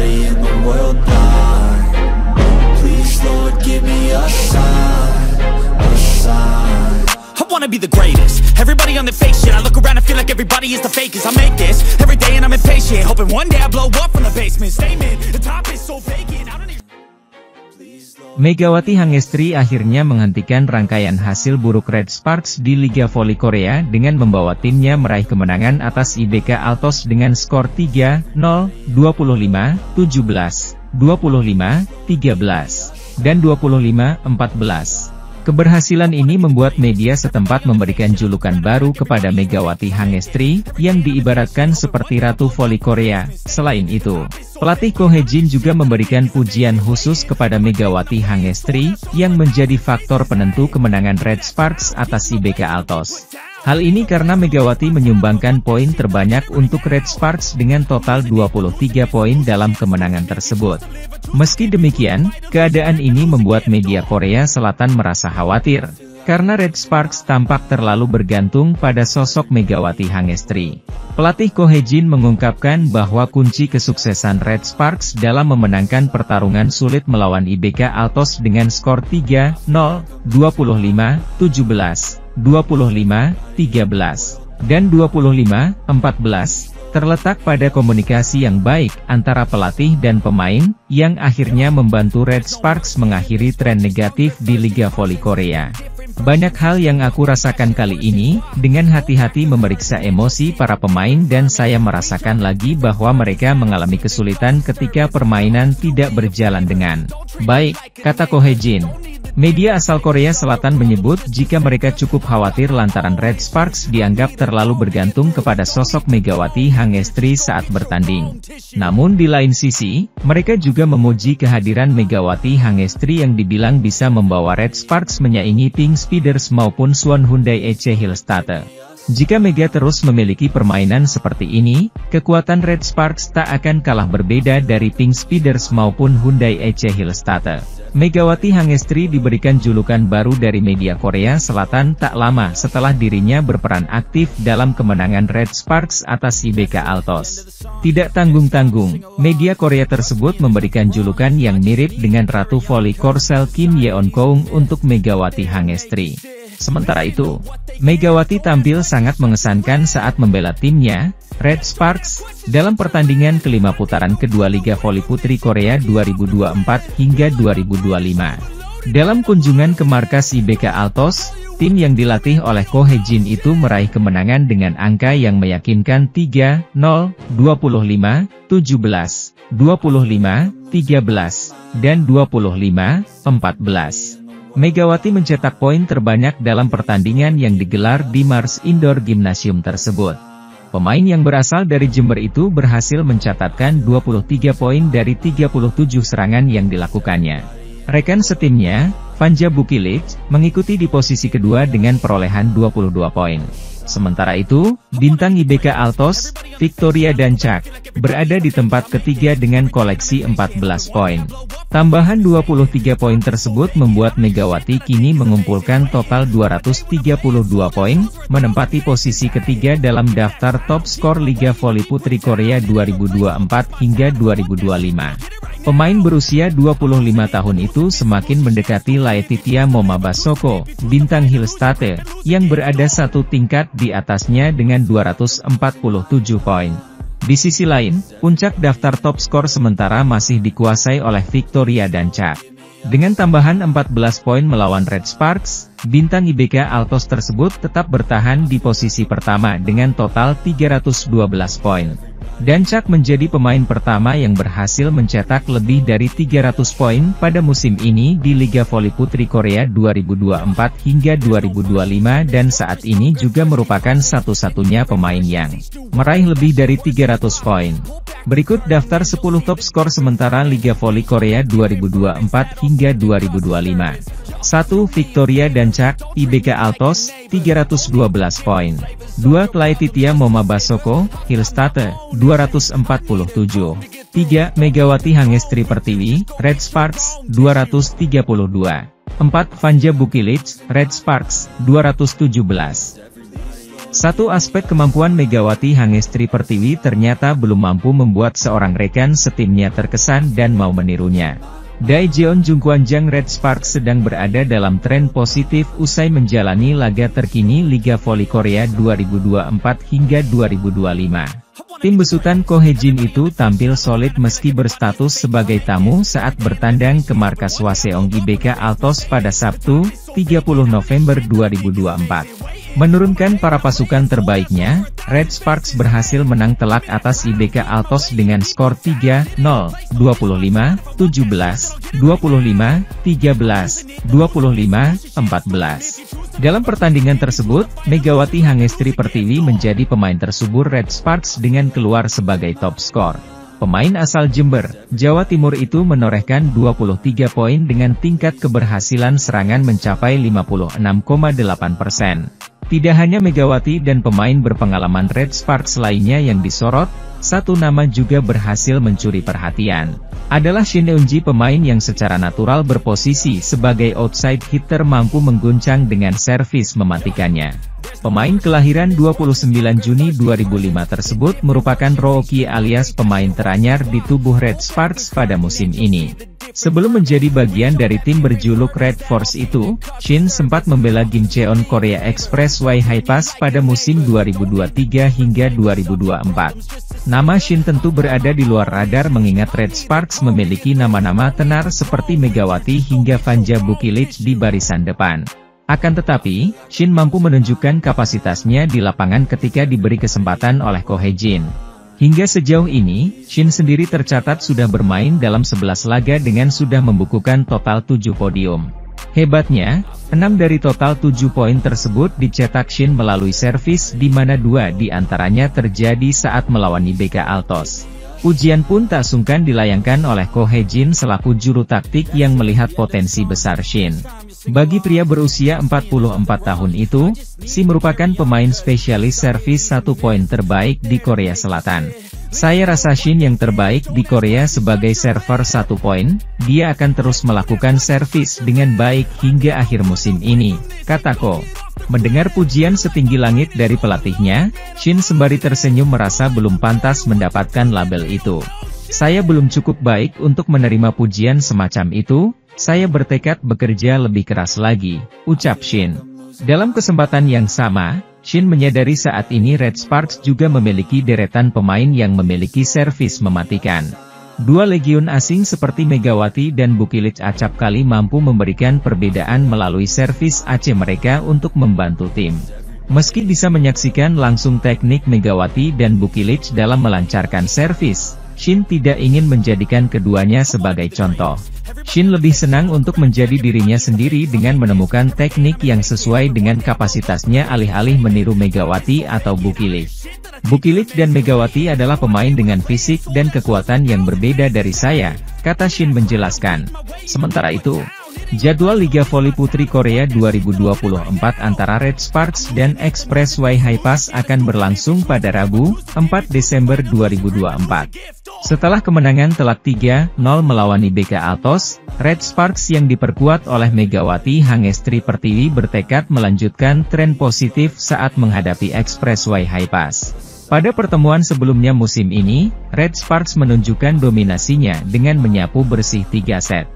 everybody in the world blind. Please Lord give me a sign, a sign. I wanna be the greatest. Everybody on the fake shit. I look around and feel like everybody is the fakest. I make this every day and I'm impatient, hoping one day I blow up from the basement. Statement, the top is so vacant. I don't even... Megawati Hangestri akhirnya menghentikan rangkaian hasil buruk Red Sparks di Liga Voli Korea dengan membawa timnya meraih kemenangan atas IBK Altos dengan skor 3-0, 25-17, 25-13, dan 25-14. Keberhasilan ini membuat media setempat memberikan julukan baru kepada Megawati Hangestri, yang diibaratkan seperti Ratu Voli Korea. Selain itu, pelatih Ko Hye-jin juga memberikan pujian khusus kepada Megawati Hangestri, yang menjadi faktor penentu kemenangan Red Sparks atas IBK Altos. Hal ini karena Megawati menyumbangkan poin terbanyak untuk Red Sparks dengan total 23 poin dalam kemenangan tersebut. Meski demikian, keadaan ini membuat media Korea Selatan merasa khawatir, karena Red Sparks tampak terlalu bergantung pada sosok Megawati Hangestri. Pelatih Ko Hye-jin mengungkapkan bahwa kunci kesuksesan Red Sparks dalam memenangkan pertarungan sulit melawan IBK Altos dengan skor 3-0, 25-17, 25-13, dan 25-14, terletak pada komunikasi yang baik antara pelatih dan pemain, yang akhirnya membantu Red Sparks mengakhiri tren negatif di Liga Voli Korea. Banyak hal yang aku rasakan kali ini, dengan hati-hati memeriksa emosi para pemain dan saya merasakan lagi bahwa mereka mengalami kesulitan ketika permainan tidak berjalan dengan baik, kata Ko Hye-jin. Media asal Korea Selatan menyebut jika mereka cukup khawatir lantaran Red Sparks dianggap terlalu bergantung kepada sosok Megawati Hangestri saat bertanding. Namun di lain sisi, mereka juga memuji kehadiran Megawati Hangestri yang dibilang bisa membawa Red Sparks menyaingi Pink Speeders maupun Suwon Hyundai EC Hillstatte. Jika Mega terus memiliki permainan seperti ini, kekuatan Red Sparks tak akan kalah berbeda dari Pink Speeders maupun Hyundai EC Hillstatte. Megawati Hangestri diberikan julukan baru dari media Korea Selatan tak lama setelah dirinya berperan aktif dalam kemenangan Red Sparks atas IBK Altos. Tidak tanggung-tanggung, media Korea tersebut memberikan julukan yang mirip dengan Ratu Voli Korsel Kim Yeon-keung untuk Megawati Hangestri. Sementara itu, Megawati tampil sangat mengesankan saat membela timnya, Red Sparks, dalam pertandingan kelima putaran kedua Liga Voli Putri Korea 2024 hingga 2025. Dalam kunjungan ke markas IBK Altos, tim yang dilatih oleh Ko Hye-jin itu meraih kemenangan dengan angka yang meyakinkan 3-0, 25-17, 25-13, dan 25-14. Megawati mencetak poin terbanyak dalam pertandingan yang digelar di Mars Indoor Gymnasium tersebut. Pemain yang berasal dari Jember itu berhasil mencatatkan 23 poin dari 37 serangan yang dilakukannya. Rekan setimnya, Vanja Bukilic, mengikuti di posisi kedua dengan perolehan 22 poin. Sementara itu, bintang IBK Altos, Victoria Dancak, berada di tempat ketiga dengan koleksi 14 poin. Tambahan 23 poin tersebut membuat Megawati kini mengumpulkan total 232 poin, menempati posisi ketiga dalam daftar top skor Liga Voli Putri Korea 2024 hingga 2025. Pemain berusia 25 tahun itu semakin mendekati Laetitia Momabasoko, bintang Hillstatte, yang berada satu tingkat di atasnya dengan 247 poin. Di sisi lain, puncak daftar top skor sementara masih dikuasai oleh Victoria Dancak. Dengan tambahan 14 poin melawan Red Sparks, bintang IBK Altos tersebut tetap bertahan di posisi pertama dengan total 312 poin. Dancak menjadi pemain pertama yang berhasil mencetak lebih dari 300 poin pada musim ini di Liga Voli Putri Korea 2024 hingga 2025 dan saat ini juga merupakan satu-satunya pemain yang meraih lebih dari 300 poin. Berikut daftar 10 top skor sementara Liga Voli Korea 2024 hingga 2025. 1. Victoria Dancak, IBK Altos, 312 poin. 2. Laetitia Momabasoko, Hillstatte, 247. 3. Megawati Hangestri Pertiwi, Red Sparks, 232. 4. Vanja Bukilic, Red Sparks, 217. Satu aspek kemampuan Megawati Hangestri Pertiwi ternyata belum mampu membuat seorang rekan setimnya terkesan dan mau menirunya. Daejeon Jungkwanjang Red Sparks sedang berada dalam tren positif usai menjalani laga terkini Liga Voli Korea 2024 hingga 2025. Tim besutan Ko Hye-jin itu tampil solid meski berstatus sebagai tamu saat bertandang ke markas Hwaseong IBK Altos pada Sabtu, 30 November 2024. Menurunkan para pasukan terbaiknya, Red Sparks berhasil menang telak atas IBK Altos dengan skor 3-0, 25, 17, 25, 13, 25, 14. Dalam pertandingan tersebut, Megawati Hangestri Pertiwi menjadi pemain tersubur Red Sparks dengan keluar sebagai top skor. Pemain asal Jember, Jawa Timur itu menorehkan 23 poin dengan tingkat keberhasilan serangan mencapai 56,8%. Tidak hanya Megawati dan pemain berpengalaman Red Sparks lainnya yang disorot, satu nama juga berhasil mencuri perhatian. Adalah Shin Eun-ji, pemain yang secara natural berposisi sebagai outside hitter mampu mengguncang dengan servis mematikannya. Pemain kelahiran 29 Juni 2005 tersebut merupakan rookie alias pemain teranyar di tubuh Red Sparks pada musim ini. Sebelum menjadi bagian dari tim berjuluk Red Force itu, Shin sempat membela Gimcheon Korea Express Y High-Pass pada musim 2023 hingga 2024. Nama Shin tentu berada di luar radar mengingat Red Sparks memiliki nama-nama tenar seperti Megawati hingga Vanja Bukilic di barisan depan. Akan tetapi, Shin mampu menunjukkan kapasitasnya di lapangan ketika diberi kesempatan oleh Ko Hye-jin. Hingga sejauh ini, Shin sendiri tercatat sudah bermain dalam 11 laga dengan sudah membukukan total 7 podium. Hebatnya, 6 dari total 7 poin tersebut dicetak Shin melalui servis di mana 2 di antaranya terjadi saat melawan IBK Altos. Ujian pun tak sungkan dilayangkan oleh Ko Hye-jin selaku juru taktik yang melihat potensi besar Shin. Bagi pria berusia 44 tahun itu, Shin merupakan pemain spesialis servis 1 poin terbaik di Korea Selatan. Saya rasa Shin yang terbaik di Korea sebagai server 1 poin, dia akan terus melakukan servis dengan baik hingga akhir musim ini, kata Ko. Mendengar pujian setinggi langit dari pelatihnya, Shin sembari tersenyum merasa belum pantas mendapatkan label itu. Saya belum cukup baik untuk menerima pujian semacam itu, saya bertekad bekerja lebih keras lagi, ucap Shin. Dalam kesempatan yang sama, Shin menyadari saat ini Red Sparks juga memiliki deretan pemain yang memiliki servis mematikan. 2 legiun asing seperti Megawati dan Bukilic acap kali mampu memberikan perbedaan melalui servis AC mereka untuk membantu tim. Meski bisa menyaksikan langsung teknik Megawati dan Bukilic dalam melancarkan servis, Shin tidak ingin menjadikan keduanya sebagai contoh. Shin lebih senang untuk menjadi dirinya sendiri dengan menemukan teknik yang sesuai dengan kapasitasnya alih-alih meniru Megawati atau Bukilic. Bukilic dan Megawati adalah pemain dengan fisik dan kekuatan yang berbeda dari saya, kata Shin menjelaskan. Sementara itu, jadwal Liga Voli Putri Korea 2024 antara Red Sparks dan Express Y High-Pass akan berlangsung pada Rabu, 4 Desember 2024. Setelah kemenangan telak 3-0 melawan IBK Altos, Red Sparks yang diperkuat oleh Megawati Hangestri Pertiwi bertekad melanjutkan tren positif saat menghadapi Express Y High-Pass. Pada pertemuan sebelumnya musim ini, Red Sparks menunjukkan dominasinya dengan menyapu bersih 3 set.